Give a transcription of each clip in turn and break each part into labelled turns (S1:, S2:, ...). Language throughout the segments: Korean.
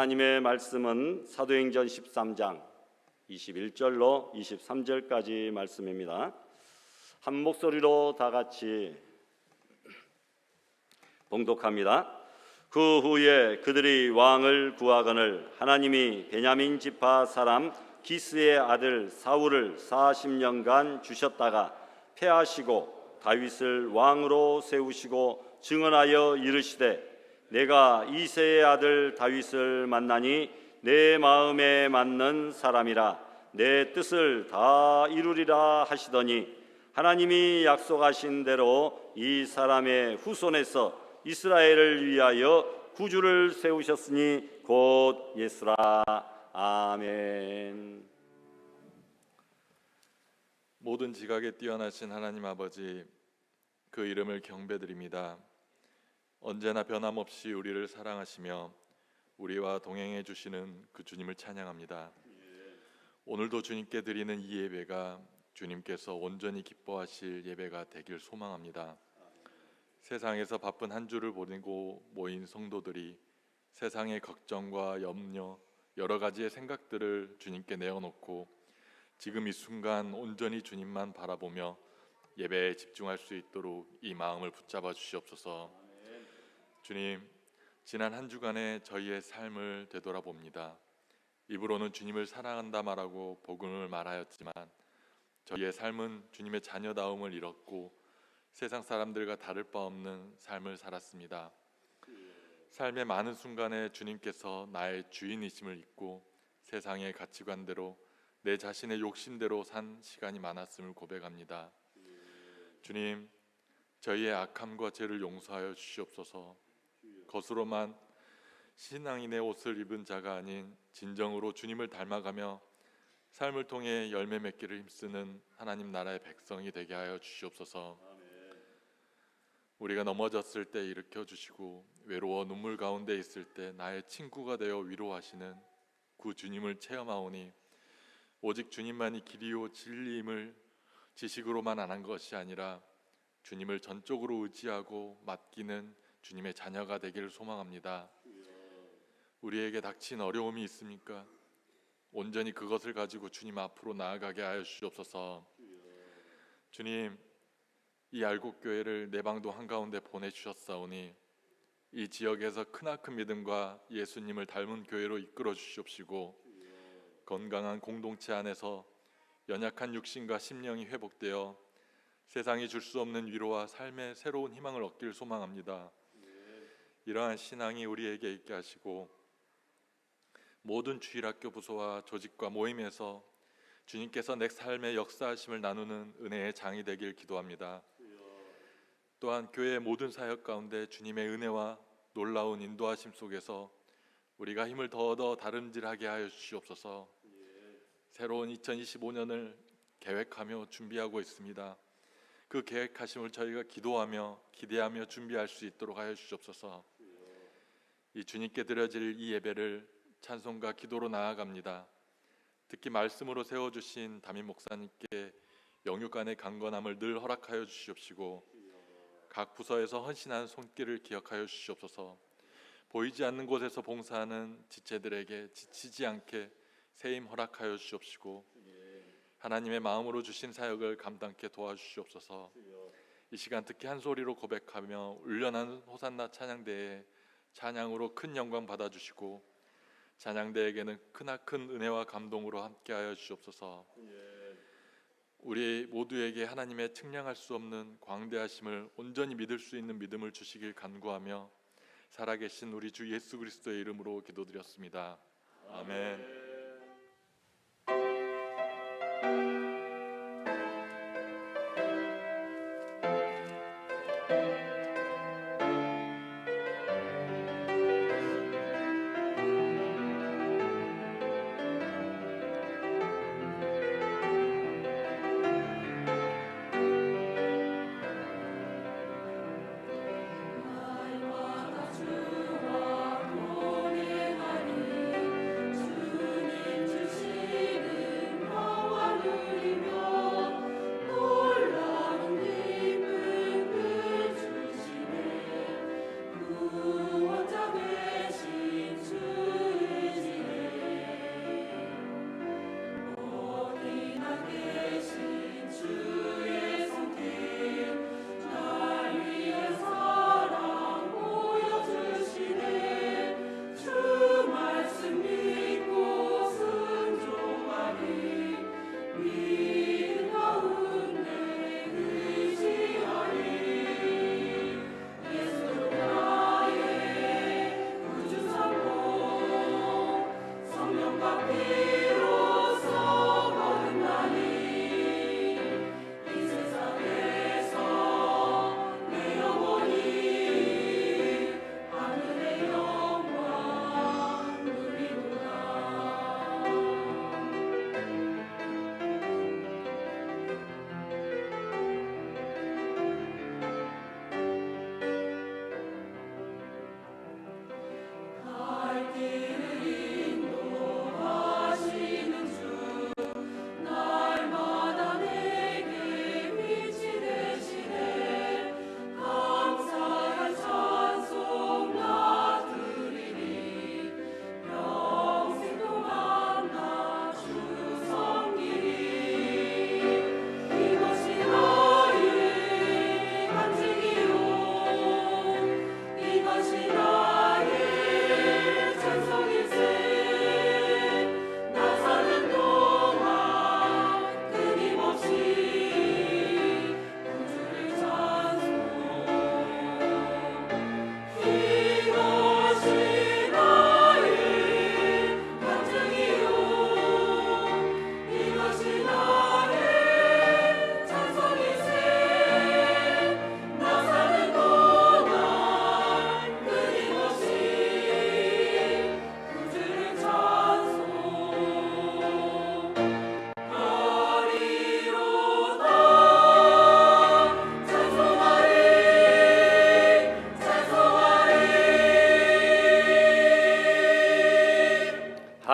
S1: 하나님의 말씀은 사도행전 13장 21절로 23절까지 말씀입니다. 한 목소리로 다 같이 봉독합니다. 그 후에 그들이 왕을 구하거늘 하나님이 베냐민 지파 사람 기스의 아들 사울을 40년간 주셨다가 패하시고 다윗을 왕으로 세우시고 증언하여 이르시되 내가 이새의 아들 다윗을 만나니 내 마음에 맞는 사람이라 내 뜻을 다 이루리라 하시더니 하나님이 약속하신 대로 이 사람의 후손에서 이스라엘을 위하여 구주를 세우셨으니 곧 예수라. 아멘.
S2: 모든 지각에 뛰어나신 하나님 아버지, 그 이름을 경배드립니다. 언제나 변함없이 우리를 사랑하시며 우리와 동행해 주시는 그 주님을 찬양합니다. 오늘도 주님께 드리는 이 예배가 주님께서 온전히 기뻐하실 예배가 되길 소망합니다. 세상에서 바쁜 한 주를 보내고 모인 성도들이 세상의 걱정과 염려, 여러 가지의 생각들을 주님께 내어놓고 지금 이 순간 온전히 주님만 바라보며 예배에 집중할 수 있도록 이 마음을 붙잡아 주시옵소서. 주님, 지난 한 주간의 저희의 삶을 되돌아봅니다. 입으로는 주님을 사랑한다 말하고 복음을 말하였지만 저희의 삶은 주님의 자녀다움을 잃었고 세상 사람들과 다를 바 없는 삶을 살았습니다. 삶의 많은 순간에 주님께서 나의 주인이심을 잊고 세상의 가치관대로 내 자신의 욕심대로 산 시간이 많았음을 고백합니다. 주님, 저희의 악함과 죄를 용서하여 주시옵소서. 겉으로만 신앙인의 옷을 입은 자가 아닌 진정으로 주님을 닮아가며 삶을 통해 열매 맺기를 힘쓰는 하나님 나라의 백성이 되게 하여 주시옵소서. 우리가 넘어졌을 때 일으켜 주시고 외로워 눈물 가운데 있을 때 나의 친구가 되어 위로하시는 그 주님을 체험하오니 오직 주님만이 길이요 진리임을 지식으로만 아는 것이 아니라 주님을 전적으로 의지하고 맡기는 주님의 자녀가 되기를 소망합니다. 우리에게 닥친 어려움이 있습니까? 온전히 그것을 가지고 주님 앞으로 나아가게 하여 주시옵소서. 주님, 이 알곡교회를 내방도 한가운데 보내주셨사오니 이 지역에서 크나큰 믿음과 예수님을 닮은 교회로 이끌어 주시옵시고 건강한 공동체 안에서 연약한 육신과 심령이 회복되어 세상이 줄 수 없는 위로와 삶의 새로운 희망을 얻기를 소망합니다. 이러한 신앙이 우리에게 있게 하시고 모든 주일학교 부서와 조직과 모임에서 주님께서 내 삶의 역사하심을 나누는 은혜의 장이 되길 기도합니다. 또한 교회의 모든 사역 가운데 주님의 은혜와 놀라운 인도하심 속에서 우리가 힘을 더 얻어 다름질하게 하여 주시옵소서. 새로운 2025년을 계획하며 준비하고 있습니다. 그 계획하심을 저희가 기도하며 기대하며 준비할 수 있도록 하여 주시옵소서. 이 주님께 드려질 이 예배를 찬송과 기도로 나아갑니다. 특히 말씀으로 세워주신 담임 목사님께 영육간의 강건함을 늘 허락하여 주시옵시고 각 부서에서 헌신한 손길을 기억하여 주시옵소서. 보이지 않는 곳에서 봉사하는 지체들에게 지치지 않게 세임 허락하여 주시옵시고 하나님의 마음으로 주신 사역을 감당케 도와주시옵소서. 이 시간 특히 한 소리로 고백하며 울려나는 호산나 찬양대에 찬양으로 큰 영광 받아주시고 찬양대에게는 크나큰 은혜와 감동으로 함께하여 주시옵소서. 우리 모두에게 하나님의 측량할 수 없는 광대하심을 온전히 믿을 수 있는 믿음을 주시길 간구하며 살아계신 우리 주 예수 그리스도의 이름으로 기도드렸습니다. 아멘.
S3: 날마다 주와 동행하니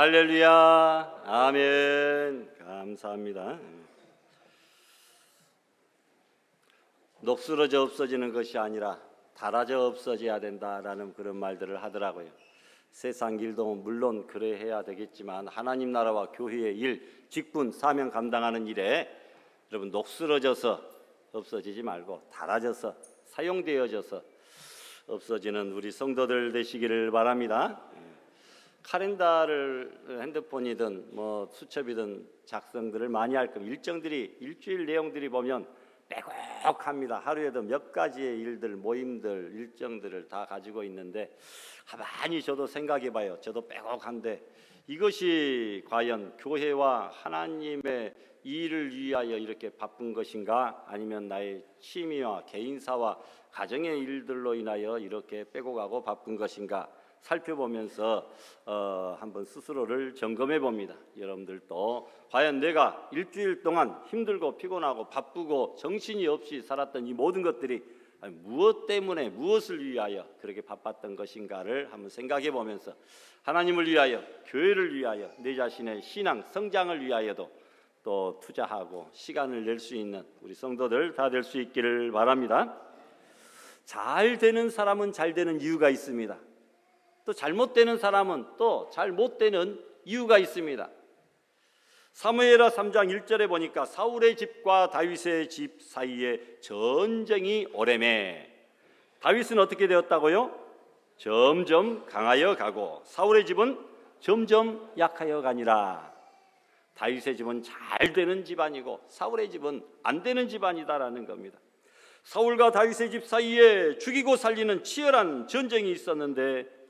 S1: 할렐루야. 아멘. 감사합니다. 녹슬어져 없어지는 것이 아니라 닳아져 없어져야 된다라는 그런 말들을 하더라고요. 세상 일도 물론 그래야 되겠지만 하나님 나라와 교회의 일, 직분, 사명 감당하는 일에 여러분 녹슬어져서 없어지지 말고 닳아져서 사용되어져서 없어지는 우리 성도들 되시기를 바랍니다. 카렌다를 핸드폰이든 뭐 수첩이든 작성들을 많이 할 겁니다. 일정들이 일주일 내용들이 보면 빼곡합니다. 하루에도 몇 가지의 일들, 모임들, 일정들을 다 가지고 있는데 가만히 저도 생각해봐요. 저도 빼곡한데 이것이 과연 교회와 하나님의 일을 위하여 이렇게 바쁜 것인가, 아니면 나의 취미와 개인사와 가정의 일들로 인하여 이렇게 빼곡하고 바쁜 것인가 살펴보면서 한번 스스로를 점검해 봅니다. 여러분들도 과연 내가 일주일 동안 힘들고 피곤하고 바쁘고 정신이 없이 살았던 이 모든 것들이 무엇 때문에, 무엇을 위하여 그렇게 바빴던 것인가를 한번 생각해 보면서 하나님을 위하여, 교회를 위하여, 내 자신의 신앙 성장을 위하여도 또 투자하고 시간을 낼 수 있는 우리 성도들 다 될 수 있기를 바랍니다. 잘 되는 사람은 잘 되는 이유가 있습니다. 또 잘못되는 사람은 또 잘못되는 이유가 있습니다. 사무엘하 3장 1절에 보니까 사울의 집과 다윗의 집 사이에 전쟁이 오래매. 다윗은 어떻게 되었다고요? 점점 강하여 가고 사울의 집은 점점 약하여 가니라. 다윗의 집은 잘 되는 집안이고 사울의 집은 안 되는 집안이다라는 겁니다. 사울과 다윗의 집 사이에 죽이고 살리는 치열한 전쟁이 있었는데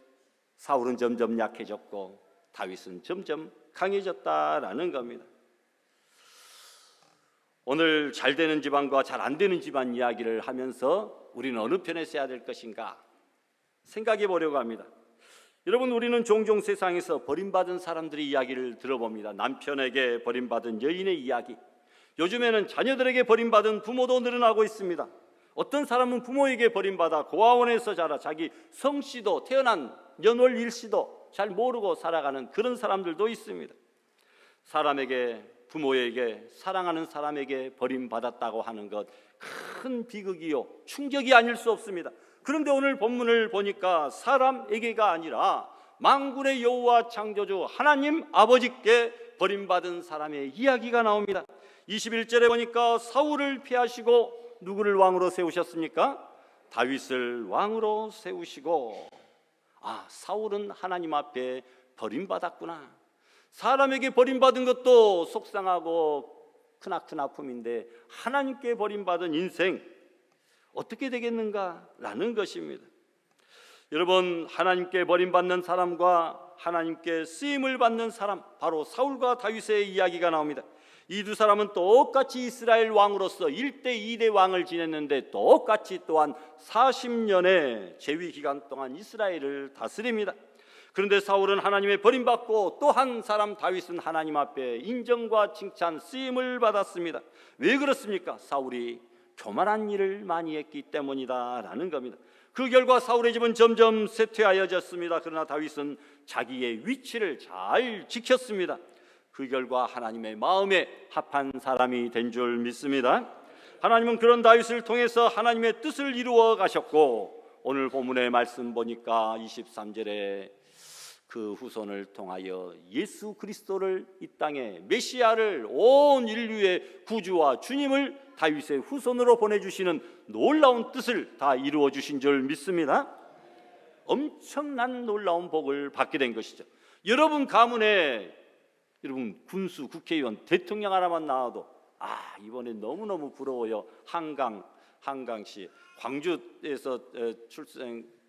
S1: 사울은 점점 약해졌고 다윗은 점점 강해졌다라는 겁니다. 오늘 잘 되는 집안과 잘 안 되는 집안 이야기를 하면서 우리는 어느 편에 서야 될 것인가 생각해 보려고 합니다. 여러분, 우리는 종종 세상에서 버림받은 사람들의 이야기를 들어봅니다. 남편에게 버림받은 여인의 이야기, 요즘에는 자녀들에게 버림받은 부모도 늘어나고 있습니다. 어떤 사람은 부모에게 버림받아 고아원에서 자라 자기 성씨도, 태어난 연월 일시도 잘 모르고 살아가는 그런 사람들도 있습니다. 사람에게, 부모에게, 사랑하는 사람에게 버림받았다고 하는 것 큰 비극이요, 충격이 아닐 수 없습니다. 그런데 오늘 본문을 보니까 사람에게가 아니라 만군의 여호와 창조주 하나님 아버지께 버림받은 사람의 이야기가 나옵니다. 21절에 보니까 사울을 피하시고 누구를 왕으로 세우셨습니까? 다윗을 왕으로 세우시고, 사울은 하나님 앞에 버림받았구나. 사람에게 버림받은 것도 속상하고 크나큰 아픔인데 하나님께 버림받은 인생 어떻게 되겠는가라는 것입니다. 여러분, 하나님께 버림받는 사람과 하나님께 쓰임을 받는 사람, 바로 사울과 다윗의 이야기가 나옵니다. 이 두 사람은 똑같이 이스라엘 왕으로서 1대 2대 왕을 지냈는데 똑같이 또한 40년의 재위 기간 동안 이스라엘을 다스립니다. 그런데 사울은 하나님의 버림받고 또 한 사람 다윗은 하나님 앞에 인정과 칭찬, 쓰임을 받았습니다. 왜 그렇습니까? 사울이 교만한 일을 많이 했기 때문이다라는 겁니다. 그 결과 사울의 집은 점점 쇠퇴하여졌습니다. 그러나 다윗은 자기의 위치를 잘 지켰습니다. 그 결과 하나님의 마음에 합한 사람이 된 줄 믿습니다. 하나님은 그런 다윗을 통해서 하나님의 뜻을 이루어 가셨고, 오늘 본문의 말씀 보니까 23절에 그 후손을 통하여 예수 그리스도를 이 땅에 메시아를, 온 인류의 구주와 주님을 다윗의 후손으로 보내주시는 놀라운 뜻을 다 이루어 주신 줄 믿습니다. 엄청난 놀라운 복을 받게 된 것이죠. 여러분 가문에 여러분 군수, 국회의원, 대통령 하나만 나와도 이번에 너무너무 부러워요. 한강시 광주에서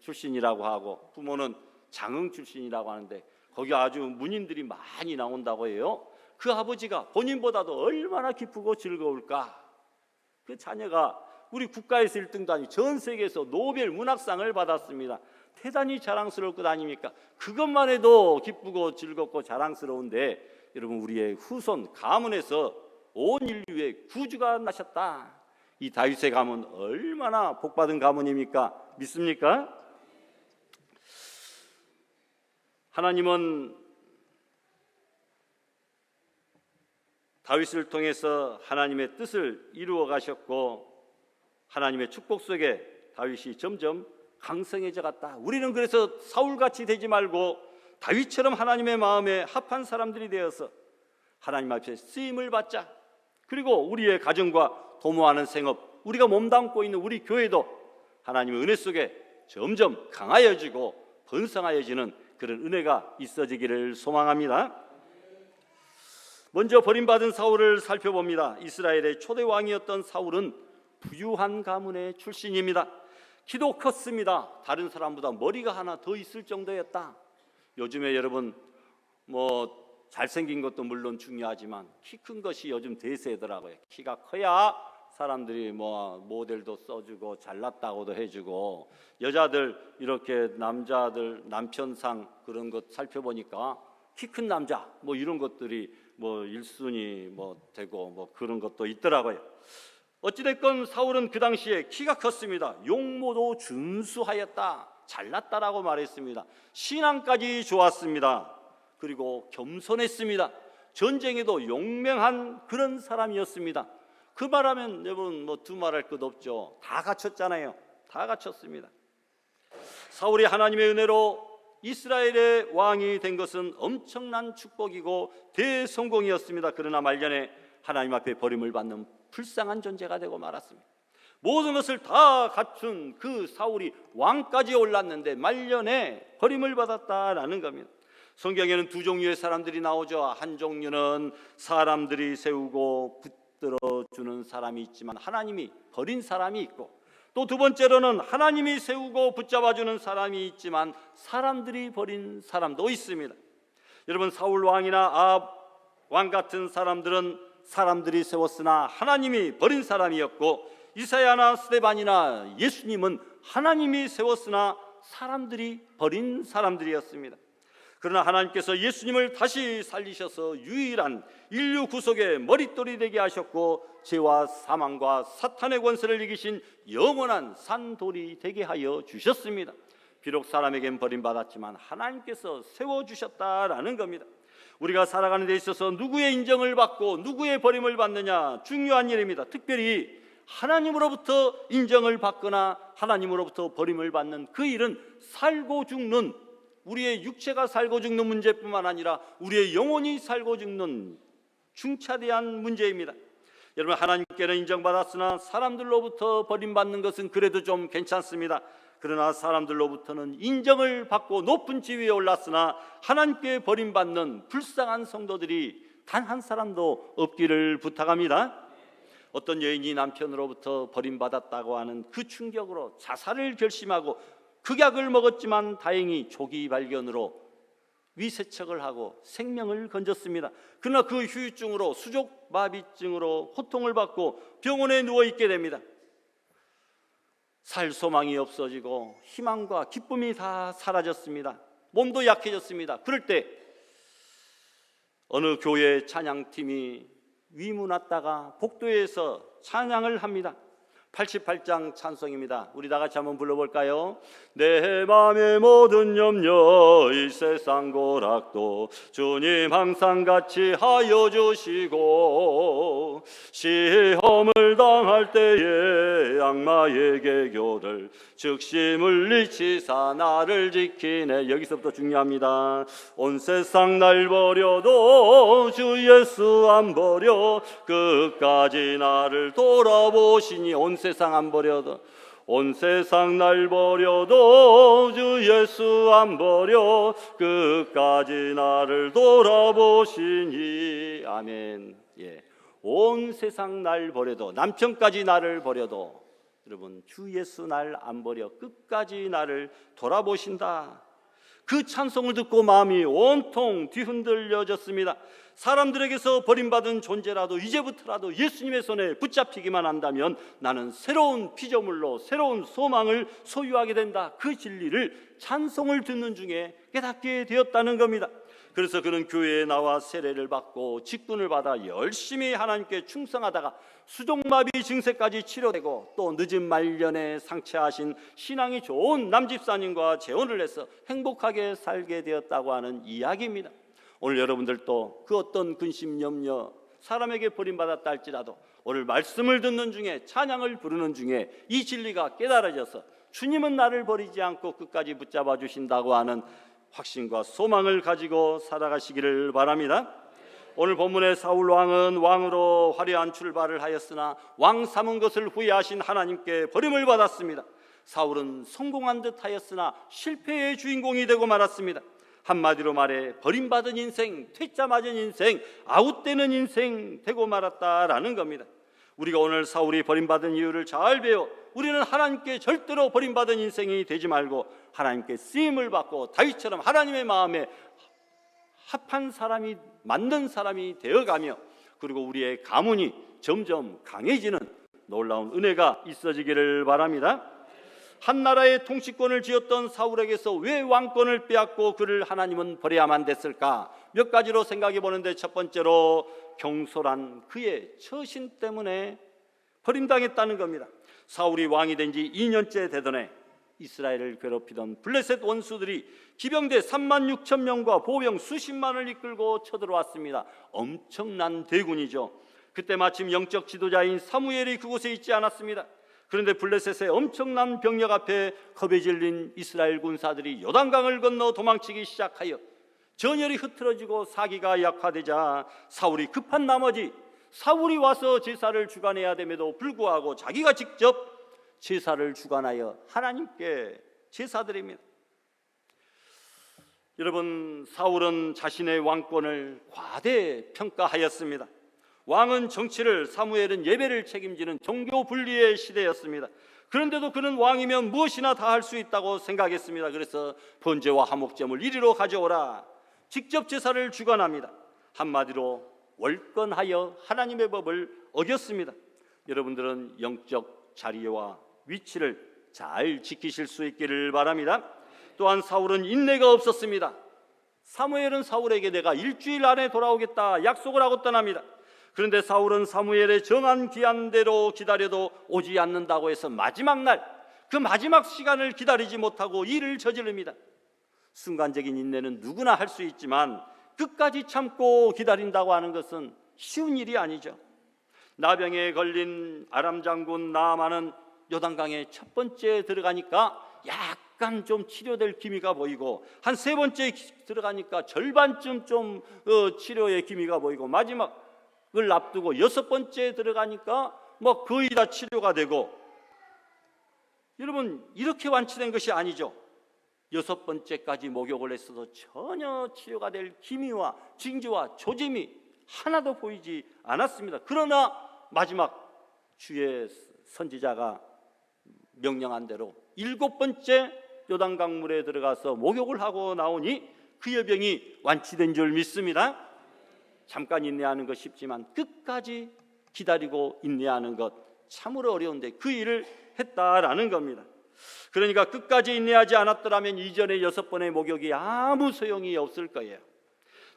S1: 출신이라고 하고 부모는 장흥 출신이라고 하는데 거기 아주 문인들이 많이 나온다고 해요. 그 아버지가 본인보다도 얼마나 기쁘고 즐거울까. 그 자녀가 우리 국가에서 1등도 아니고 전 세계에서 노벨 문학상을 받았습니다. 대단히 자랑스러울 것 아닙니까? 그것만 해도 기쁘고 즐겁고 자랑스러운데, 여러분 우리의 후손 가문에서 온 인류의 구주가 나셨다. 이 다윗의 가문 얼마나 복받은 가문입니까? 믿습니까? 하나님은 다윗을 통해서 하나님의 뜻을 이루어 가셨고, 하나님의 축복 속에 다윗이 점점 강성해져 갔다. 우리는 그래서 사울같이 되지 말고 다윗처럼 하나님의 마음에 합한 사람들이 되어서 하나님 앞에 쓰임을 받자. 그리고 우리의 가정과 도모하는 생업, 우리가 몸담고 있는 우리 교회도 하나님의 은혜 속에 점점 강하여지고 번성하여지는 그런 은혜가 있어지기를 소망합니다. 먼저 버림받은 사울을 살펴봅니다. 이스라엘의 초대 왕이었던 사울은 부유한 가문의 출신입니다. 키도 컸습니다. 다른 사람보다 머리가 하나 더 있을 정도였다. 요즘에 여러분 잘생긴 것도 물론 중요하지만 키 큰 것이 요즘 대세더라고요. 키가 커야 사람들이 모델도 써주고 잘났다고도 해주고, 여자들 이렇게 남자들 남편상 그런 것 살펴보니까 키 큰 남자 이런 것들이 1순위 되고 그런 것도 있더라고요. 어찌됐건 사울은 그 당시에 키가 컸습니다. 용모도 준수하였다, 잘났다라고 말했습니다. 신앙까지 좋았습니다. 그리고 겸손했습니다. 전쟁에도 용맹한 그런 사람이었습니다. 그 말하면 여러분 두말할 것 없죠. 다 갖췄잖아요. 다 갖췄습니다. 사울이 하나님의 은혜로 이스라엘의 왕이 된 것은 엄청난 축복이고 대성공이었습니다. 그러나 말년에 하나님 앞에 버림을 받는 불쌍한 존재가 되고 말았습니다. 모든 것을 다 갖춘 그 사울이 왕까지 올랐는데 말년에 버림을 받았다라는 겁니다. 성경에는 두 종류의 사람들이 나오죠. 한 종류는 사람들이 세우고 붙들어주는 사람이 있지만 하나님이 버린 사람이 있고, 또 두 번째로는 하나님이 세우고 붙잡아주는 사람이 있지만 사람들이 버린 사람도 있습니다. 여러분 사울 왕이나 아합 왕 같은 사람들은 사람들이 세웠으나 하나님이 버린 사람이었고, 이사야나 스데반이나 예수님은 하나님이 세웠으나 사람들이 버린 사람들이었습니다. 그러나 하나님께서 예수님을 다시 살리셔서 유일한 인류 구속의 머릿돌이 되게 하셨고, 죄와 사망과 사탄의 권세를 이기신 영원한 산돌이 되게 하여 주셨습니다. 비록 사람에겐 버림받았지만 하나님께서 세워주셨다라는 겁니다. 우리가 살아가는 데 있어서 누구의 인정을 받고 누구의 버림을 받느냐 중요한 일입니다. 특별히 하나님으로부터 인정을 받거나 하나님으로부터 버림을 받는 그 일은 살고 죽는, 우리의 육체가 살고 죽는 문제뿐만 아니라 우리의 영혼이 살고 죽는 중차대한 문제입니다. 여러분 하나님께는 인정받았으나 사람들로부터 버림받는 것은 그래도 좀 괜찮습니다. 그러나 사람들로부터는 인정을 받고 높은 지위에 올랐으나 하나님께 버림받는 불쌍한 성도들이 단 한 사람도 없기를 부탁합니다. 어떤 여인이 남편으로부터 버림받았다고 하는 그 충격으로 자살을 결심하고 극약을 먹었지만 다행히 조기 발견으로 위세척을 하고 생명을 건졌습니다. 그러나 그 후유증으로 수족마비증으로 고통을 받고 병원에 누워있게 됩니다. 살 소망이 없어지고 희망과 기쁨이 다 사라졌습니다. 몸도 약해졌습니다. 그럴 때 어느 교회 찬양팀이 위문왔다가 복도에서 찬양을 합니다. 88장 찬송입니다. 우리 다 같이 한번 불러볼까요? 내 맘의 모든 염려 이 세상 고락도 주님 항상 같이 하여 주시고 시험을 당할 때에 악마의 계교를 즉시 물리치사 나를 지키네. 여기서부터 중요합니다. 온 세상 날 버려도 주 예수 안 버려 끝까지 나를 돌아보시니. 온 세상 안 버려도, 온 세상 날 버려도 주 예수 안 버려 끝까지 나를 돌아보시니. 아멘. 예. 온 세상 날 버려도, 남편까지 나를 버려도, 여러분 주 예수 날 안 버려 끝까지 나를 돌아보신다. 그 찬송을 듣고 마음이 온통 뒤흔들려졌습니다. 사람들에게서 버림받은 존재라도 이제부터라도 예수님의 손에 붙잡히기만 한다면 나는 새로운 피조물로 새로운 소망을 소유하게 된다. 그 진리를 찬송을 듣는 중에 깨닫게 되었다는 겁니다. 그래서 그는 교회에 나와 세례를 받고 직분을 받아 열심히 하나님께 충성하다가 수족마비 증세까지 치료되고 또 늦은 말년에 상처하신 신앙이 좋은 남집사님과 재혼을 해서 행복하게 살게 되었다고 하는 이야기입니다. 오늘 여러분들도 그 어떤 근심 염려, 사람에게 버림받았다 할지라도 오늘 말씀을 듣는 중에, 찬양을 부르는 중에 이 진리가 깨달아져서 주님은 나를 버리지 않고 끝까지 붙잡아 주신다고 하는 확신과 소망을 가지고 살아가시기를 바랍니다. 오늘 본문의 사울 왕은 왕으로 화려한 출발을 하였으나 왕 삼은 것을 후회하신 하나님께 버림을 받았습니다. 사울은 성공한 듯 하였으나 실패의 주인공이 되고 말았습니다. 한마디로 말해 버림받은 인생, 퇴짜 맞은 인생, 아웃되는 인생 되고 말았다라는 겁니다. 우리가 오늘 사울이 버림받은 이유를 잘 배워 우리는 하나님께 절대로 버림받은 인생이 되지 말고 하나님께 쓰임을 받고 다윗처럼 하나님의 마음에 합한 사람이, 맞는 사람이 되어가며, 그리고 우리의 가문이 점점 강해지는 놀라운 은혜가 있어지기를 바랍니다. 한 나라의 통치권을 쥐었던 사울에게서 왜 왕권을 빼앗고 그를 하나님은 버려야만 됐을까? 몇 가지로 생각해 보는데, 첫 번째로 경솔한 그의 처신 때문에 버림당했다는 겁니다. 사울이 왕이 된 지 2년째 되던 해 이스라엘을 괴롭히던 블레셋 원수들이 기병대 36,000명과 보병 수십만을 이끌고 쳐들어왔습니다. 엄청난 대군이죠. 그때 마침 영적 지도자인 사무엘이 그곳에 있지 않았습니다. 그런데 블레셋의 엄청난 병력 앞에 겁에 질린 이스라엘 군사들이 요단강을 건너 도망치기 시작하여 전열이 흐트러지고 사기가 약화되자 사울이 급한 나머지 사울이 와서 제사를 주관해야 됨에도 불구하고 자기가 직접 제사를 주관하여 하나님께 제사드립니다. 여러분, 사울은 자신의 왕권을 과대평가하였습니다. 왕은 정치를, 사무엘은 예배를 책임지는 종교 분리의 시대였습니다. 그런데도 그는 왕이면 무엇이나 다 할 수 있다고 생각했습니다. 그래서 번제와 화목제물 이리로 가져오라, 직접 제사를 주관합니다. 한마디로 월권하여 하나님의 법을 어겼습니다. 여러분들은 영적 자리와 위치를 잘 지키실 수 있기를 바랍니다. 또한 사울은 인내가 없었습니다. 사무엘은 사울에게 내가 일주일 안에 돌아오겠다 약속을 하고 떠납니다. 그런데 사울은 사무엘의 정한 기한대로 기다려도 오지 않는다고 해서 마지막 날, 그 마지막 시간을 기다리지 못하고 일을 저지릅니다. 순간적인 인내는 누구나 할 수 있지만 끝까지 참고 기다린다고 하는 것은 쉬운 일이 아니죠. 나병에 걸린 아람 장군 나아만은 요단강에 첫 번째 들어가니까 약간 좀 치료될 기미가 보이고, 한 세 번째 들어가니까 절반쯤 좀 치료의 기미가 보이고, 마지막을 앞두고 여섯 번째 들어가니까 뭐 거의 다 치료가 되고. 여러분, 이렇게 완치된 것이 아니죠. 여섯 번째까지 목욕을 했어도 전혀 치료가 될 기미와 징조와 조짐이 하나도 보이지 않았습니다. 그러나 마지막 주의 선지자가 명령한 대로 일곱 번째 요단강물에 들어가서 목욕을 하고 나오니 그 여병이 완치된 줄 믿습니다. 잠깐 인내하는 것 쉽지만 끝까지 기다리고 인내하는 것 참으로 어려운데 그 일을 했다라는 겁니다. 그러니까 끝까지 인내하지 않았더라면 이전의 6번의 목욕이 아무 소용이 없을 거예요.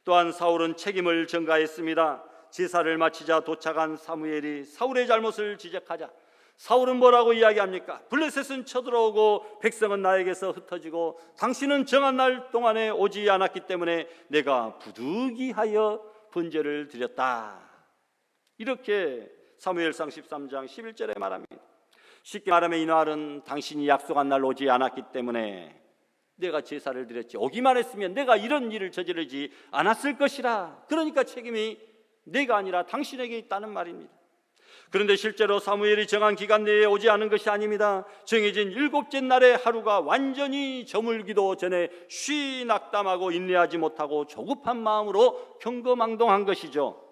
S1: 또한 사울은 책임을 전가했습니다. 제사를 마치자 도착한 사무엘이 사울의 잘못을 지적하자 사울은 뭐라고 이야기합니까? 블레셋은 쳐들어오고 백성은 나에게서 흩어지고 당신은 정한 날 동안에 오지 않았기 때문에 내가 부득이하여 번제를 드렸다. 이렇게 사무엘상 13장 11절에 말합니다. 쉽게 말하면 이 날은 당신이 약속한 날 오지 않았기 때문에 내가 제사를 드렸지, 오기만 했으면 내가 이런 일을 저지르지 않았을 것이라. 그러니까 책임이 내가 아니라 당신에게 있다는 말입니다. 그런데 실제로 사무엘이 정한 기간 내에 오지 않은 것이 아닙니다. 정해진 7째 날의 하루가 완전히 저물기도 전에 쉬 낙담하고 인내하지 못하고 조급한 마음으로 경거망동한 것이죠.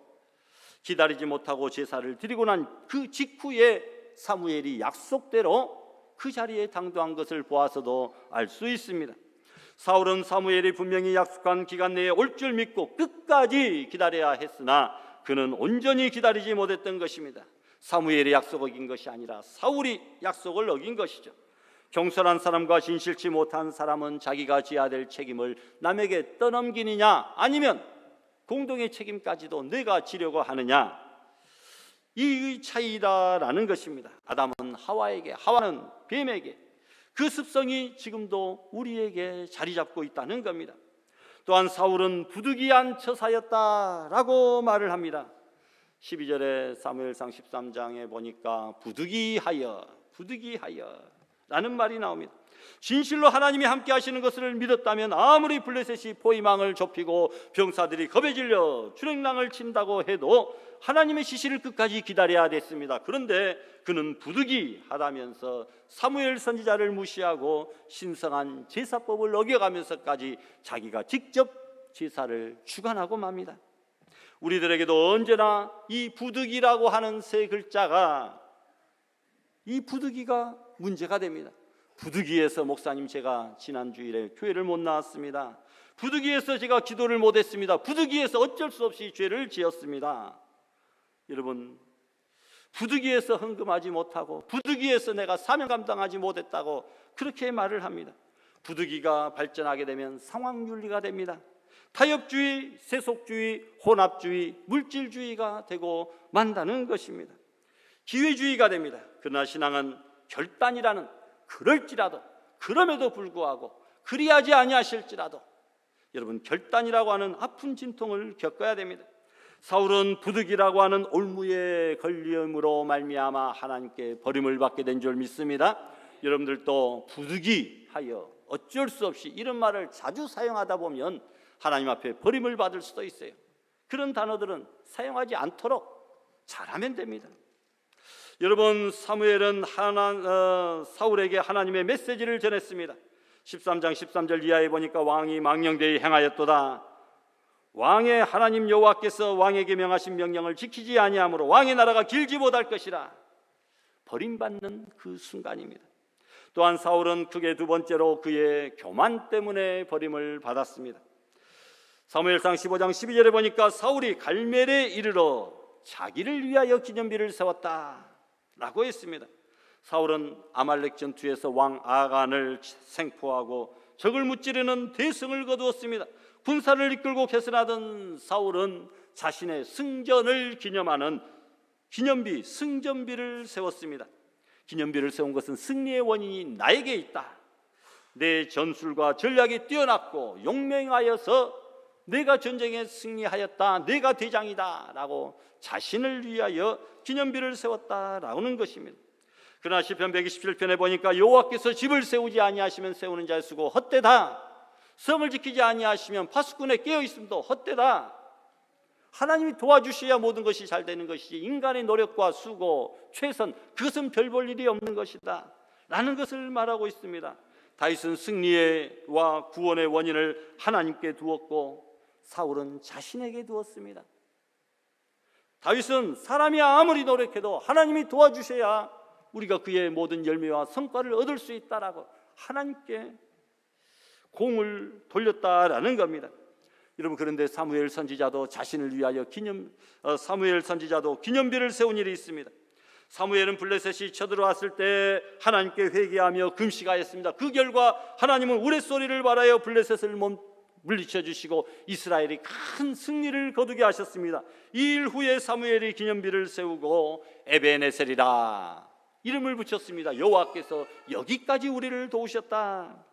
S1: 기다리지 못하고 제사를 드리고 난 그 직후에 사무엘이 약속대로 그 자리에 당도한 것을 보아서도 알 수 있습니다. 사울은 사무엘이 분명히 약속한 기간 내에 올 줄 믿고 끝까지 기다려야 했으나 그는 온전히 기다리지 못했던 것입니다. 사무엘이 약속 어긴 것이 아니라 사울이 약속을 어긴 것이죠. 경솔한 사람과 진실치 못한 사람은 자기가 져야 될 책임을 남에게 떠넘기느냐, 아니면 공동의 책임까지도 내가 지려고 하느냐, 이 차이다라는 것입니다. 아담은 하와에게, 하와는 뱀에게, 그 습성이 지금도 우리에게 자리 잡고 있다는 겁니다. 또한 사울은 부득이한 처사였다라고 말을 합니다. 12절에 사무엘상 13장에 보니까 부득이하여 라는 말이 나옵니다. 진실로 하나님이 함께 하시는 것을 믿었다면 아무리 블레셋이 포위망을 좁히고 병사들이 겁에 질려 주랭랑을 친다고 해도 하나님의 지시를 끝까지 기다려야 됐습니다. 그런데 그는 부득이하다면서 사무엘 선지자를 무시하고 신성한 제사법을 어겨가면서까지 자기가 직접 제사를 주관하고 맙니다. 우리들에게도 언제나 이 부득이라고 하는 세 글자가, 이 부득이가 문제가 됩니다. 부득이해서 목사님 제가 지난 주일에 교회를 못 나왔습니다. 부득이해서 제가 기도를 못했습니다. 부득이해서 어쩔 수 없이 죄를 지었습니다. 여러분, 부득이해서 헌금하지 못하고 부득이해서 내가 사명 감당하지 못했다고 그렇게 말을 합니다. 부득이가 발전하게 되면 상황윤리가 됩니다. 타협주의, 세속주의, 혼합주의, 물질주의가 되고 만다는 것입니다. 기회주의가 됩니다. 그러나 신앙은 결단이라는, 그럴지라도, 그럼에도 불구하고, 그리하지 아니하실지라도 여러분, 결단이라고 하는 아픈 진통을 겪어야 됩니다. 사울은 부득이라고 하는 올무에 걸림으로 말미암아 하나님께 버림을 받게 된 줄 믿습니다. 여러분들도 부득이하여 어쩔 수 없이 이런 말을 자주 사용하다 보면 하나님 앞에 버림을 받을 수도 있어요. 그런 단어들은 사용하지 않도록 잘하면 됩니다. 여러분, 사무엘은 사울에게 하나님의 메시지를 전했습니다. 13장 13절 이하에 보니까 왕이 망령되이 행하였도다. 왕의 하나님 여호와께서 왕에게 명하신 명령을 지키지 아니하므로 왕의 나라가 길지 못할 것이라. 버림받는 그 순간입니다. 또한 사울은 크게 두 번째로 그의 교만 때문에 버림을 받았습니다. 사무엘상 15장 12절에 보니까 사울이 갈멜에 이르러 자기를 위하여 기념비를 세웠다 라고 했습니다. 사울은 아말렉 전투에서 왕 아간을 생포하고 적을 무찌르는 대승을 거두었습니다. 군사를 이끌고 개선하던 사울은 자신의 승전을 기념하는 기념비, 승전비를 세웠습니다. 기념비를 세운 것은 승리의 원인이 나에게 있다. 내 전술과 전략이 뛰어났고 용맹하여서 내가 전쟁에 승리하였다, 내가 대장이다 라고 자신을 위하여 기념비를 세웠다라는 것입니다. 그러나 시편 127편에 보니까 여호와께서 집을 세우지 아니하시면 세우는 자의 수고 헛되다. 성을 지키지 아니하시면 파수꾼에 깨어있음도 헛되다. 하나님이 도와주셔야 모든 것이 잘 되는 것이지 인간의 노력과 수고, 최선, 그것은 별 볼 일이 없는 것이다 라는 것을 말하고 있습니다. 다윗은 승리와 구원의 원인을 하나님께 두었고 사울은 자신에게 두었습니다. 다윗은 사람이 아무리 노력해도 하나님이 도와주셔야 우리가 그의 모든 열매와 성과를 얻을 수 있다라고 하나님께 공을 돌렸다라는 겁니다. 여러분, 그런데 사무엘 선지자도 자신을 위하여 사무엘 선지자도 기념비를 세운 일이 있습니다. 사무엘은 블레셋이 쳐들어왔을 때 하나님께 회개하며 금식하였습니다. 그 결과 하나님은 우레소리를 발하여 블레셋을 물리쳐 주시고 이스라엘이 큰 승리를 거두게 하셨습니다. 이 일 후에 사무엘이 기념비를 세우고 에베네셀이라 이름을 붙였습니다. 여호와께서 여기까지 우리를 도우셨다.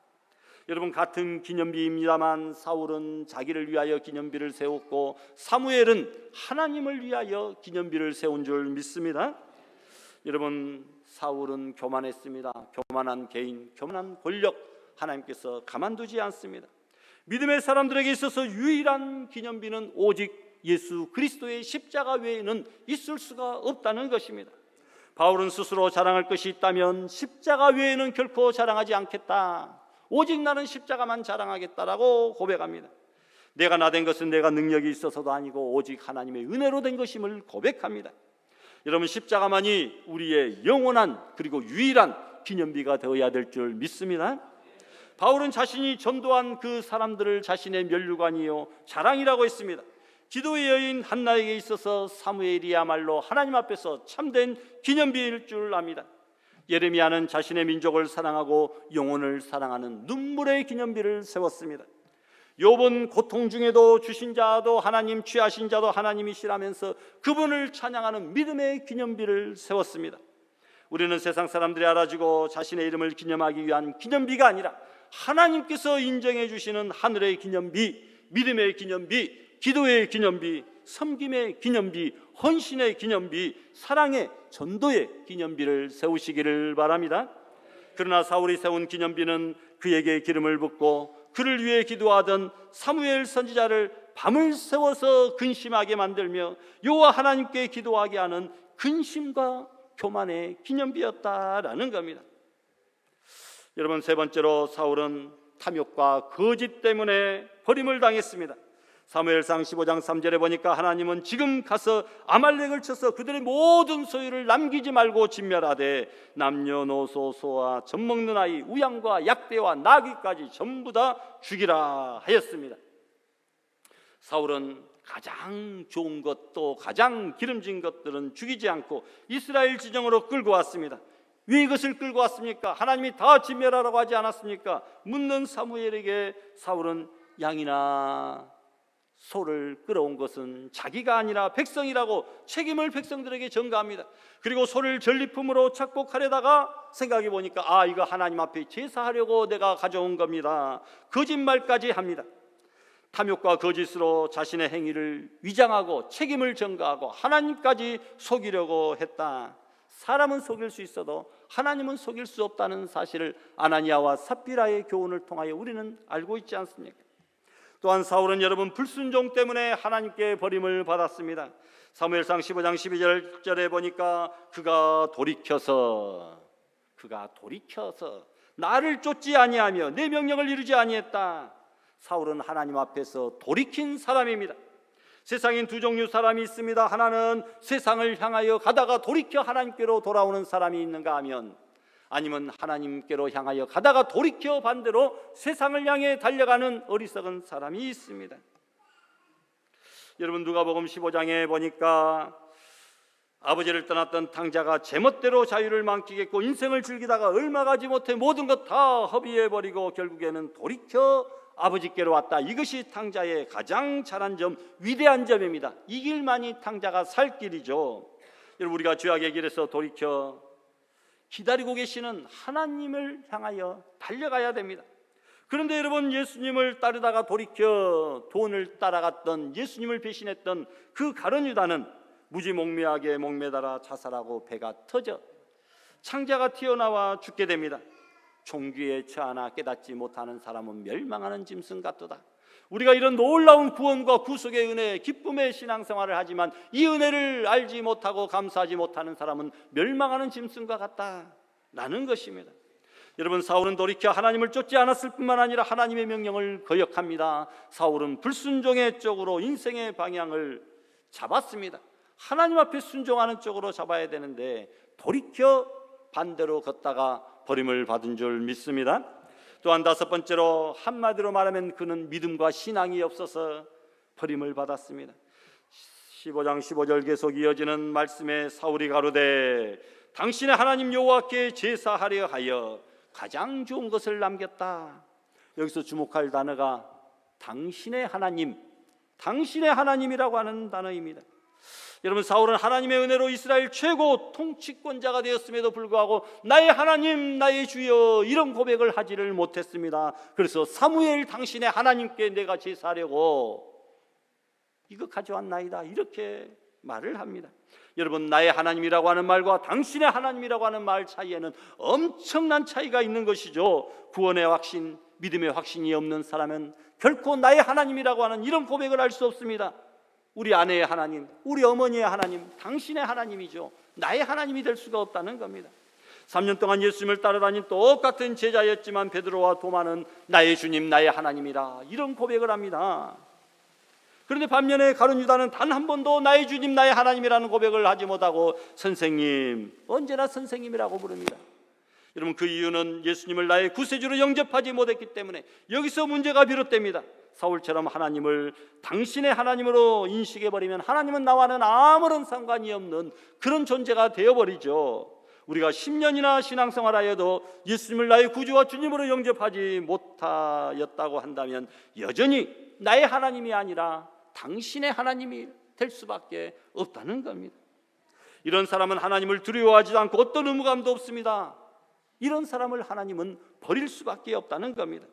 S1: 여러분, 같은 기념비입니다만 사울은 자기를 위하여 기념비를 세웠고 사무엘은 하나님을 위하여 기념비를 세운 줄 믿습니다. 여러분, 사울은 교만했습니다. 교만한 개인, 교만한 권력, 하나님께서 가만두지 않습니다. 믿음의 사람들에게 있어서 유일한 기념비는 오직 예수 그리스도의 십자가 외에는 있을 수가 없다는 것입니다. 바울은 스스로 자랑할 것이 있다면 십자가 외에는 결코 자랑하지 않겠다, 오직 나는 십자가만 자랑하겠다라고 고백합니다. 내가 나된 것은 내가 능력이 있어서도 아니고 오직 하나님의 은혜로 된 것임을 고백합니다. 여러분, 십자가만이 우리의 영원한 그리고 유일한 기념비가 되어야 될 줄 믿습니다. 바울은 자신이 전도한 그 사람들을 자신의 면류관이요 자랑이라고 했습니다. 기도의 여인 한나에게 있어서 사무엘이야말로 하나님 앞에서 참된 기념비일 줄 압니다. 예레미야는 자신의 민족을 사랑하고 영혼을 사랑하는 눈물의 기념비를 세웠습니다. 욥은 고통 중에도 주신 자도 하나님, 취하신 자도 하나님이시라면서 그분을 찬양하는 믿음의 기념비를 세웠습니다. 우리는 세상 사람들이 알아주고 자신의 이름을 기념하기 위한 기념비가 아니라 하나님께서 인정해 주시는 하늘의 기념비, 믿음의 기념비, 기도의 기념비, 섬김의 기념비, 헌신의 기념비, 사랑의 전도의 기념비를 세우시기를 바랍니다. 그러나 사울이 세운 기념비는 그에게 기름을 붓고 그를 위해 기도하던 사무엘 선지자를 밤을 새워서 근심하게 만들며 여호와 하나님께 기도하게 하는 근심과 교만의 기념비였다라는 겁니다. 여러분, 세 번째로 사울은 탐욕과 거짓 때문에 버림을 당했습니다. 사무엘상 15장 3절에 보니까 하나님은 지금 가서 아말렉을 쳐서 그들의 모든 소유를 남기지 말고 진멸하되 남녀노소 소아 젖먹는 아이 우양과 약대와 나귀까지 전부 다 죽이라 하였습니다. 사울은 가장 좋은 것도 가장 기름진 것들은 죽이지 않고 이스라엘 지정으로 끌고 왔습니다. 왜 이것을 끌고 왔습니까? 하나님이 다 진멸하라고 하지 않았습니까? 묻는 사무엘에게 사울은 양이나 소를 끌어온 것은 자기가 아니라 백성이라고 책임을 백성들에게 전가합니다. 그리고 소를 전리품으로 착복하려다가 생각해 보니까 이거 하나님 앞에 제사하려고 내가 가져온 겁니다. 거짓말까지 합니다. 탐욕과 거짓으로 자신의 행위를 위장하고 책임을 전가하고 하나님까지 속이려고 했다. 사람은 속일 수 있어도 하나님은 속일 수 없다는 사실을 아나니아와 삽비라의 교훈을 통하여 우리는 알고 있지 않습니까? 또한 사울은 여러분 불순종 때문에 하나님께 버림을 받았습니다. 사무엘상 15장 12절에 보니까 그가 돌이켜서 나를 쫓지 아니하며 내 명령을 이루지 아니했다. 사울은 하나님 앞에서 돌이킨 사람입니다. 세상엔 두 종류 사람이 있습니다. 하나는 세상을 향하여 가다가 돌이켜 하나님께로 돌아오는 사람이 있는가 하면, 아니면 하나님께로 향하여 가다가 돌이켜 반대로 세상을 향해 달려가는 어리석은 사람이 있습니다. 여러분, 누가복음 15장에 보니까 아버지를 떠났던 탕자가 제멋대로 자유를 만끽했고 인생을 즐기다가 얼마 가지 못해 모든 것 다 허비해버리고 결국에는 돌이켜 아버지께로 왔다. 이것이 탕자의 가장 잘한 점, 위대한 점입니다. 이 길만이 탕자가 살 길이죠. 여러분, 우리가 죄악의 길에서 돌이켜 기다리고 계시는 하나님을 향하여 달려가야 됩니다. 그런데 여러분, 예수님을 따르다가 돌이켜 돈을 따라갔던, 예수님을 배신했던 그 가룟 유다는 무지몽매하게 목매달아 자살하고 배가 터져 창자가 튀어나와 죽게 됩니다. 종기에 처하나 깨닫지 못하는 사람은 멸망하는 짐승 같도다. 우리가 이런 놀라운 구원과 구속의 은혜, 기쁨의 신앙생활을 하지만 이 은혜를 알지 못하고 감사하지 못하는 사람은 멸망하는 짐승과 같다라는 것입니다. 여러분, 사울은 돌이켜 하나님을 쫓지 않았을 뿐만 아니라 하나님의 명령을 거역합니다. 사울은 불순종의 쪽으로 인생의 방향을 잡았습니다. 하나님 앞에 순종하는 쪽으로 잡아야 되는데 돌이켜 반대로 걷다가 버림을 받은 줄 믿습니다. 또한 다섯 번째로 한마디로 말하면 그는 믿음과 신앙이 없어서 버림을 받았습니다. 15장 15절 계속 이어지는 말씀에 사울이 가로되 당신의 하나님 여호와께 제사하려 하여 가장 좋은 것을 남겼다. 여기서 주목할 단어가 당신의 하나님, 당신의 하나님이라고 하는 단어입니다. 여러분, 사울은 하나님의 은혜로 이스라엘 최고 통치권자가 되었음에도 불구하고 나의 하나님, 나의 주여 이런 고백을 하지를 못했습니다. 그래서 사무엘 당신의 하나님께 내가 제사하려고 이거 가져왔나이다 이렇게 말을 합니다. 여러분, 나의 하나님이라고 하는 말과 당신의 하나님이라고 하는 말 사이에는 엄청난 차이가 있는 것이죠. 구원의 확신, 믿음의 확신이 없는 사람은 결코 나의 하나님이라고 하는 이런 고백을 할 수 없습니다. 우리 아내의 하나님, 우리 어머니의 하나님, 당신의 하나님이죠. 나의 하나님이 될 수가 없다는 겁니다. 3년 동안 예수님을 따라다닌 똑같은 제자였지만 베드로와 도마는 나의 주님, 나의 하나님이라 이런 고백을 합니다. 그런데 반면에 가룟 유다는 단 한 번도 나의 주님, 나의 하나님이라는 고백을 하지 못하고 선생님, 언제나 선생님이라고 부릅니다. 여러분, 그 이유는 예수님을 나의 구세주로 영접하지 못했기 때문에 여기서 문제가 비롯됩니다. 사울처럼 하나님을 당신의 하나님으로 인식해버리면 하나님은 나와는 아무런 상관이 없는 그런 존재가 되어버리죠. 우리가 10년이나 신앙생활하여도 예수님을 나의 구주와 주님으로 영접하지 못하였다고 한다면 여전히 나의 하나님이 아니라 당신의 하나님이 될 수밖에 없다는 겁니다. 이런 사람은 하나님을 두려워하지도 않고 어떤 의무감도 없습니다. 이런 사람을 하나님은 버릴 수밖에 없다는 겁니다.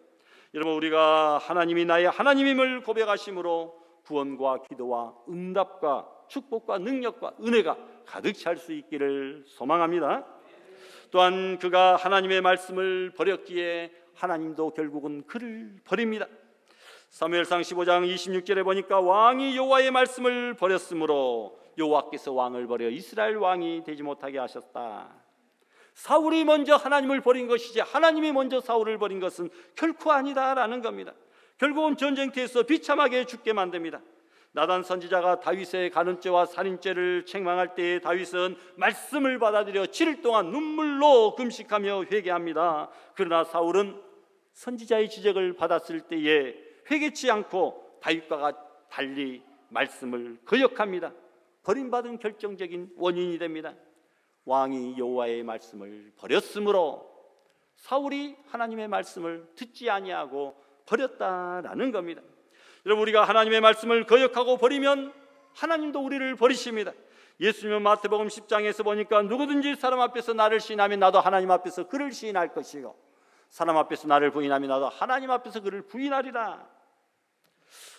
S1: 여러분, 우리가 하나님이 나의 하나님임을 고백하심으로 구원과 기도와 응답과 축복과 능력과 은혜가 가득 찰 수 있기를 소망합니다. 또한 그가 하나님의 말씀을 버렸기에 하나님도 결국은 그를 버립니다. 사무엘상 15장 26절에 보니까 왕이 여호와의 말씀을 버렸으므로 여호와께서 왕을 버려 이스라엘 왕이 되지 못하게 하셨다. 사울이 먼저 하나님을 버린 것이지 하나님이 먼저 사울을 버린 것은 결코 아니다라는 겁니다. 결국은 전쟁터에서 비참하게 죽게 만듭니다. 나단 선지자가 다윗의 간음죄와 살인죄를 책망할 때에 다윗은 말씀을 받아들여 7일 동안 눈물로 금식하며 회개합니다. 그러나 사울은 선지자의 지적을 받았을 때에 회개치 않고 다윗과 달리 말씀을 거역합니다. 버림받은 결정적인 원인이 됩니다. 왕이 여호와의 말씀을 버렸으므로 사울이 하나님의 말씀을 듣지 아니하고 버렸다라는 겁니다. 여러분, 우리가 하나님의 말씀을 거역하고 버리면 하나님도 우리를 버리십니다. 예수님은 마태복음 10장에서 보니까 누구든지 사람 앞에서 나를 시인하면 나도 하나님 앞에서 그를 시인할 것이고 사람 앞에서 나를 부인하면 나도 하나님 앞에서 그를 부인하리라.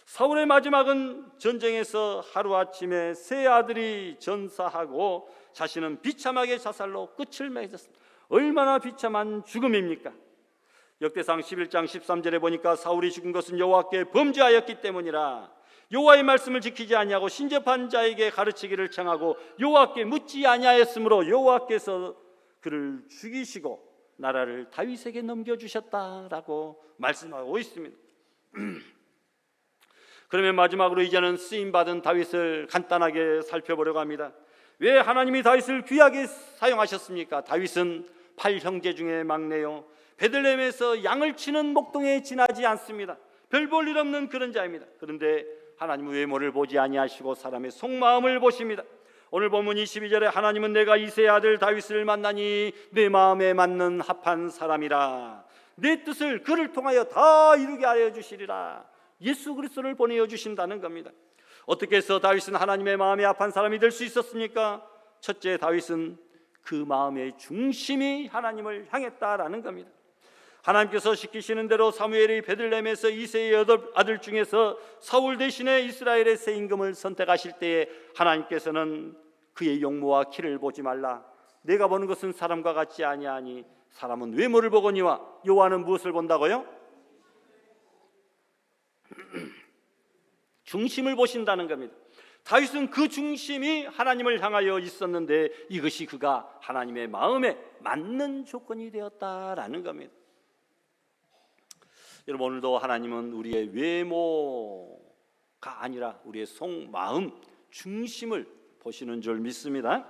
S1: 사울의 마지막은 전쟁에서 하루아침에 세 아들이 전사하고 자신은 비참하게 자살로 끝을 맺었습니다. 얼마나 비참한 죽음입니까? 역대상 11장 13절에 보니까 사울이 죽은 것은 여호와께 범죄하였기 때문이라. 여호와의 말씀을 지키지 아니하고 신접한 자에게 가르치기를 청하고 여호와께 묻지 아니하였으므로 여호와께서 그를 죽이시고 나라를 다윗에게 넘겨주셨다라고 말씀하고 있습니다. 그러면 마지막으로 이제는 쓰임받은 다윗을 간단하게 살펴보려고 합니다. 왜 하나님이 다윗을 귀하게 사용하셨습니까? 다윗은 8형제 중에 막내요. 베들레헴에서 양을 치는 목동에 지나지 않습니다. 별 볼 일 없는 그런 자입니다. 그런데 하나님은 외모를 보지 아니하시고 사람의 속마음을 보십니다. 오늘 본문 22절에 하나님은 내가 이새의 아들 다윗을 만나니 내 마음에 맞는 합한 사람이라. 내 뜻을 그를 통하여 다 이루게 하여 주시리라. 예수 그리스도를 보내어 주신다는 겁니다. 어떻게 해서 다윗은 하나님의 마음에 합한 사람이 될 수 있었습니까? 첫째, 다윗은 그 마음의 중심이 하나님을 향했다라는 겁니다. 하나님께서 시키시는 대로 사무엘이 베들레헴에서 이새의 8아들 중에서 사울 대신에 이스라엘의 새 임금을 선택하실 때에 하나님께서는 그의 용모와 키를 보지 말라. 내가 보는 것은 사람과 같지 아니하니 사람은 외모를 보거니와 여호와는 무엇을 본다고요? 중심을 보신다는 겁니다. 다윗은 그 중심이 하나님을 향하여 있었는데 이것이 그가 하나님의 마음에 맞는 조건이 되었다라는 겁니다. 여러분, 오늘도 하나님은 우리의 외모가 아니라 우리의 속마음 중심을 보시는 줄 믿습니다.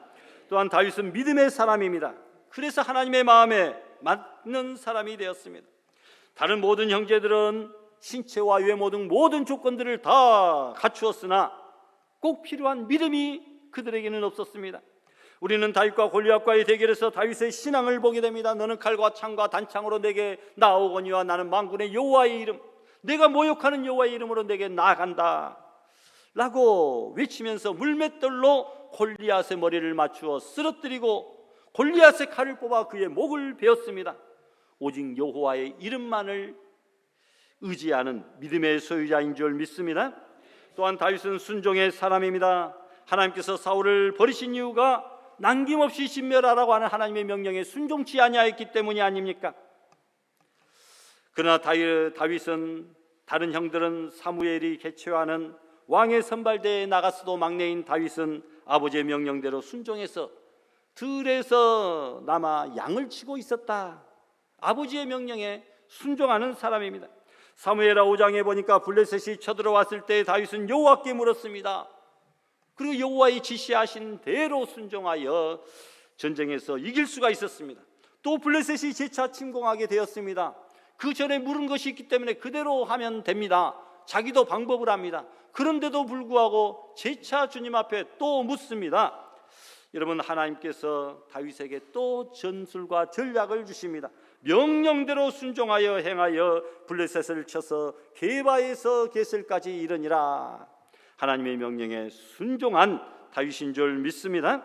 S1: 또한 다윗은 믿음의 사람입니다. 그래서 하나님의 마음에 맞는 사람이 되었습니다. 다른 모든 형제들은 신체와 외모 등 모든 조건들을 다 갖추었으나 꼭 필요한 믿음이 그들에게는 없었습니다. 우리는 다윗과 골리앗과의 대결에서 다윗의 신앙을 보게 됩니다. 너는 칼과 창과 단창으로 내게 나아오거니와 나는 만군의 여호와의 이름, 내가 모욕하는 여호와의 이름으로 내게 나아간다 라고 외치면서 물맷돌로 골리앗의 머리를 맞추어 쓰러뜨리고 골리앗의 칼을 뽑아 그의 목을 베었습니다. 오직 여호와의 이름만을 의지하는 믿음의 소유자인 줄 믿습니다. 또한 다윗은 순종의 사람입니다. 하나님께서 사울을 버리신 이유가 남김없이 진멸하라고 하는 하나님의 명령에 순종치 아니하였기 때문이 아닙니까? 그러나 다윗은 다른 형들은 사무엘이 개최하는 왕의 선발대에 나갔어도 막내인 다윗은 아버지의 명령대로 순종해서 들에서 남아 양을 치고 있었다. 아버지의 명령에 순종하는 사람입니다. 사무엘하 5장에 보니까 블레셋이 쳐들어왔을 때 다윗은 여호와께 물었습니다. 그리고 여호와의 지시하신 대로 순종하여 전쟁에서 이길 수가 있었습니다. 또 블레셋이 재차 침공하게 되었습니다. 그 전에 물은 것이 있기 때문에 그대로 하면 됩니다. 자기도 방법을 합니다. 그런데도 불구하고 재차 주님 앞에 또 묻습니다. 여러분, 하나님께서 다윗에게 또 전술과 전략을 주십니다. 명령대로 순종하여 행하여 블레셋을 쳐서 게바에서 게셀까지 이르니라. 하나님의 명령에 순종한 다윗인 줄 믿습니다.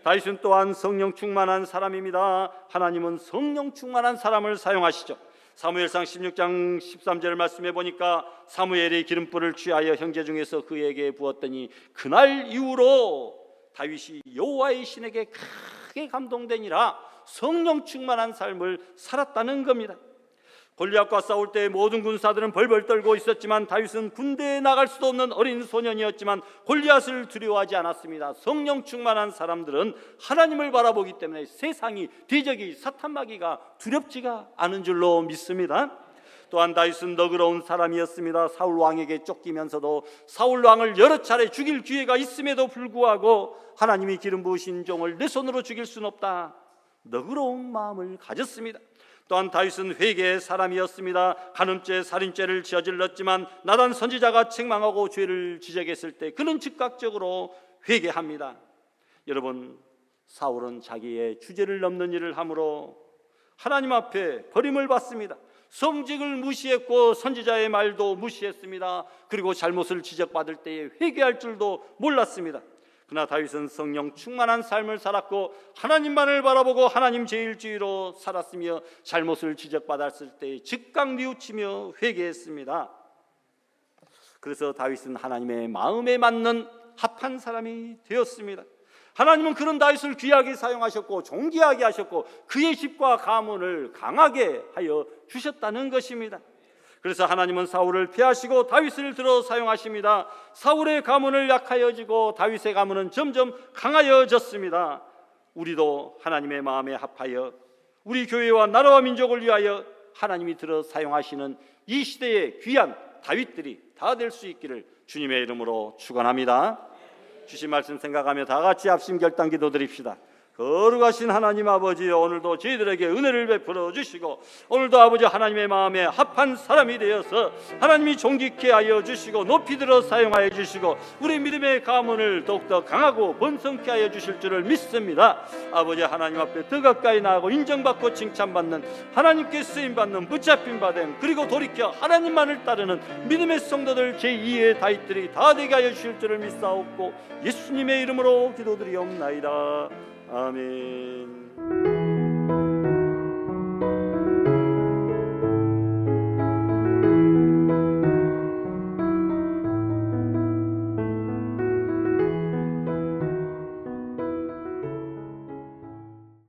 S1: 다윗은 또한 성령 충만한 사람입니다. 하나님은 성령 충만한 사람을 사용하시죠. 사무엘상 16장 13절 말씀해 보니까 사무엘이 기름불을 취하여 형제 중에서 그에게 부었더니 그날 이후로 다윗이 여호와의 신에게 크게 감동되니라. 성령 충만한 삶을 살았다는 겁니다. 골리앗과 싸울 때 모든 군사들은 벌벌 떨고 있었지만 다윗은 군대에 나갈 수도 없는 어린 소년이었지만 골리앗을 두려워하지 않았습니다. 성령 충만한 사람들은 하나님을 바라보기 때문에 세상이, 대적이, 사탄마귀가 두렵지가 않은 줄로 믿습니다. 또한 다윗은 너그러운 사람이었습니다. 사울 왕에게 쫓기면서도 사울 왕을 여러 차례 죽일 기회가 있음에도 불구하고 하나님이 기름 부으신 종을 내 손으로 죽일 수는 없다. 너그러운 마음을 가졌습니다. 또한 다윗은 회개의 사람이었습니다. 간음죄, 살인죄를 저질렀지만 나단 선지자가 책망하고 죄를 지적했을 때 그는 즉각적으로 회개합니다. 여러분, 사울은 자기의 주제를 넘는 일을 함으로 하나님 앞에 버림을 받습니다. 성직을 무시했고 선지자의 말도 무시했습니다. 그리고 잘못을 지적받을 때에 회개할 줄도 몰랐습니다. 그러나 다윗은 성령 충만한 삶을 살았고 하나님만을 바라보고 하나님 제일주의로 살았으며 잘못을 지적받았을 때 즉각 뉘우치며 회개했습니다. 그래서 다윗은 하나님의 마음에 맞는 합한 사람이 되었습니다. 하나님은 그런 다윗을 귀하게 사용하셨고 존귀하게 하셨고 그의 집과 가문을 강하게 하여 주셨다는 것입니다. 그래서 하나님은 사울을 피하시고 다윗을 들어 사용하십니다. 사울의 가문을 약하여지고 다윗의 가문은 점점 강하여졌습니다. 우리도 하나님의 마음에 합하여 우리 교회와 나라와 민족을 위하여 하나님이 들어 사용하시는 이 시대의 귀한 다윗들이 다 될 수 있기를 주님의 이름으로 축원합니다. 주신 말씀 생각하며 다 같이 합심 결단 기도 드립시다. 거룩하신 하나님 아버지, 오늘도 저희들에게 은혜를 베풀어 주시고 오늘도 아버지 하나님의 마음에 합한 사람이 되어서 하나님이 존귀케 하여 주시고 높이 들어 사용하여 주시고 우리 믿음의 가문을 더욱더 강하고 번성케 하여 주실 줄을 믿습니다. 아버지 하나님 앞에 더 가까이 나아가고 인정받고 칭찬받는, 하나님께 쓰임받는 붙잡힌 바됨, 그리고 돌이켜 하나님만을 따르는 믿음의 성도들 제2의 다윗들이 다 되게 하여 주실 줄을 믿사옵고 예수님의 이름으로 기도드리옵나이다. 아멘.